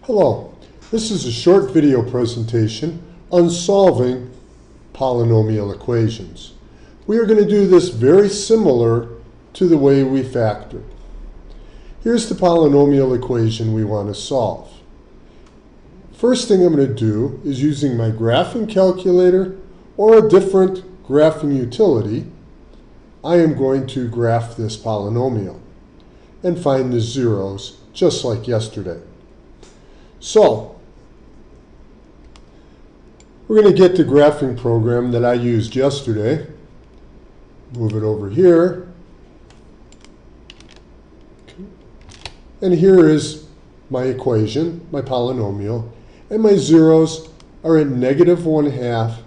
Hello, this is a short video presentation on solving polynomial equations. We are going to do this very similar to the way we factored. Here's the polynomial equation we want to solve. First thing I'm going to do is, using my graphing calculator or a different graphing utility, I am going to graph this polynomial and find the zeros just like yesterday. So, we're going to get the graphing program that I used yesterday. Move it over here. And here is my equation, my polynomial, and my zeros are at -1/2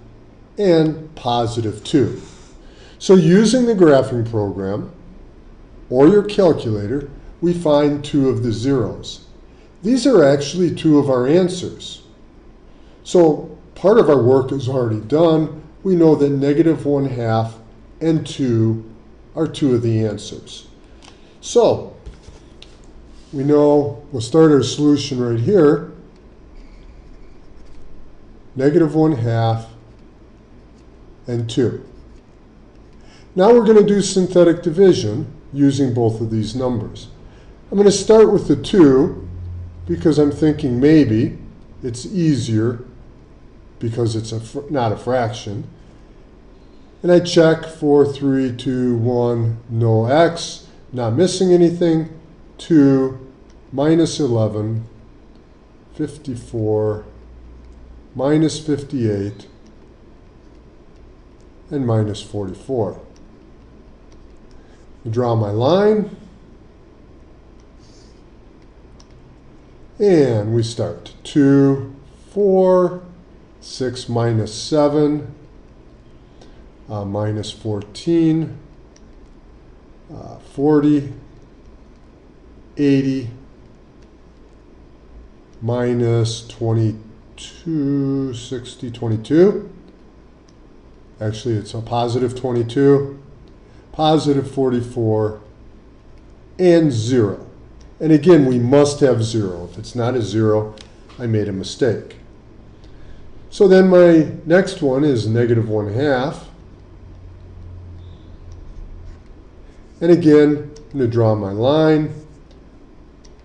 and +2. So using the graphing program or your calculator, we find two of the zeros. These are actually two of our answers. So part of our work is already done. We know that -1/2 and 2 are two of the answers. So we know we'll start our solution right here. -1/2 and 2. Now we're going to do synthetic division using both of these numbers. I'm going to start with the 2 because I'm thinking maybe it's easier because it's not a fraction. And I check 4, 3, 2, 1, no x, not missing anything. 2, -11, 54, -58, and -44. I draw my line. And we start. 2, 4, 6 -7, -14, 40, 80, -22, 60, 22. Actually, it's a +22, +44, and 0. And again, we must have 0. If it's not a 0, I made a mistake. So then my next one is -1/2. And again, I'm going to draw my line.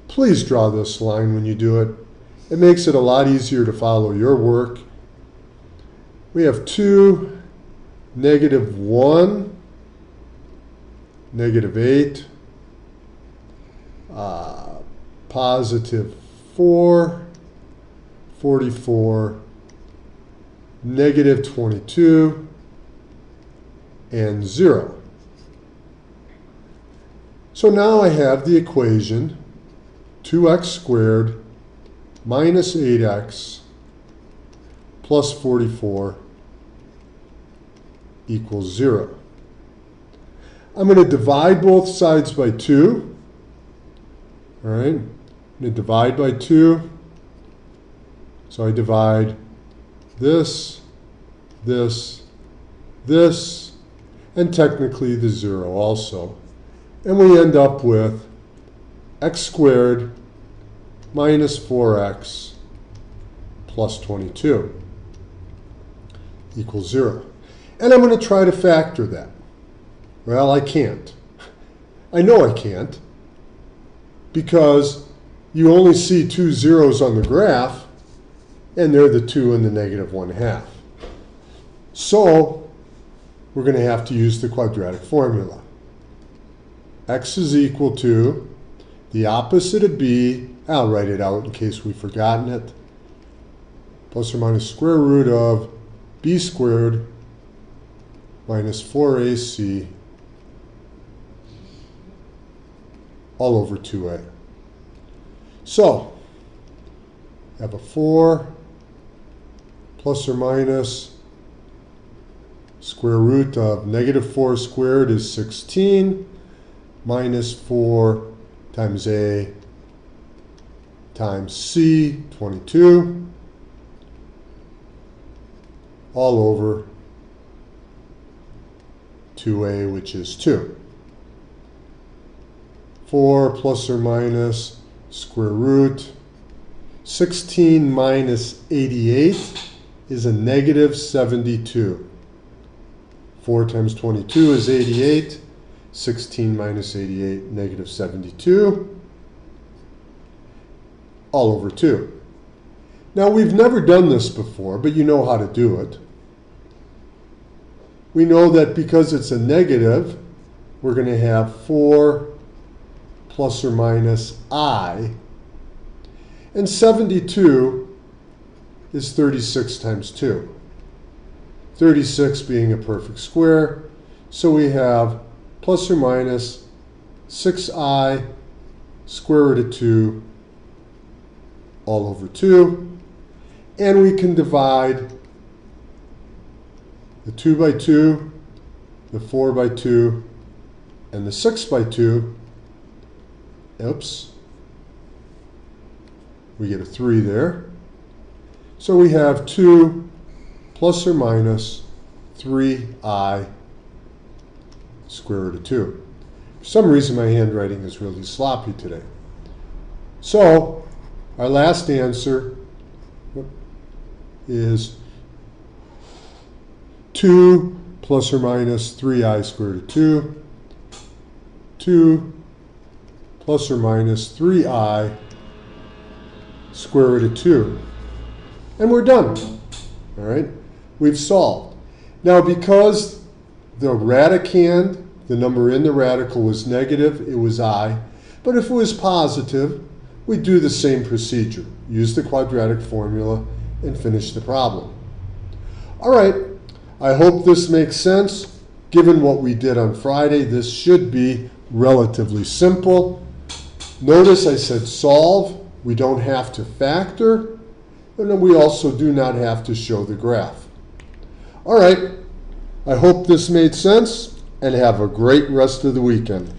Please draw this line when you do it. It makes it a lot easier to follow your work. We have 2, -1, -8, +4, 44, -22, and 0. So now I have the equation 2x squared minus 8x plus 44 equals 0. I'm going to divide both sides by 2. All right, I'm going to divide by 2. So I divide this, this, this, and technically the 0 also. And we end up with x squared minus 4x plus 22 equals 0. And I'm going to try to factor that. Well, I can't. I know I can't, because you only see two zeros on the graph, and they're the 2 and the -1/2. So we're going to have to use the quadratic formula. X is equal to the opposite of b. I'll write it out in case we've forgotten it. Plus or minus square root of b squared minus 4ac all over 2a. So I have a 4 plus or minus square root of -4 squared is 16 minus 4 times a times c, 22, all over 2a, which is 2. 4 plus or minus square root 16 minus 88 is a negative 72. 4 times 22 is 88. 16 minus 88, negative 72, all over 2. Now, we've never done this before, but you know how to do it. We know that because it's a negative, we're going to have 4 plus or minus I. And 72 is 36 times 2. 36 being a perfect square. So we have plus or minus 6I square root of 2 all over 2. And we can divide the 2 by 2, the 4 by 2, and the 6 by 2. Oops. We get a 3 there. So we have 2 plus or minus 3I square root of 2. For some reason, my handwriting is really sloppy today. So our last answer is 2 plus or minus 3I square root of 2. 2 plus or minus 3I square root of 2. And we're done. All right? We've solved. Now, because the radicand, the number in the radical, was negative, it was I. But if it was positive, we'd do the same procedure. Use the quadratic formula and finish the problem. All right. I hope this makes sense. Given what we did on Friday, this should be relatively simple. Notice I said solve. We don't have to factor. And then we also do not have to show the graph. All right. I hope this made sense, and have a great rest of the weekend.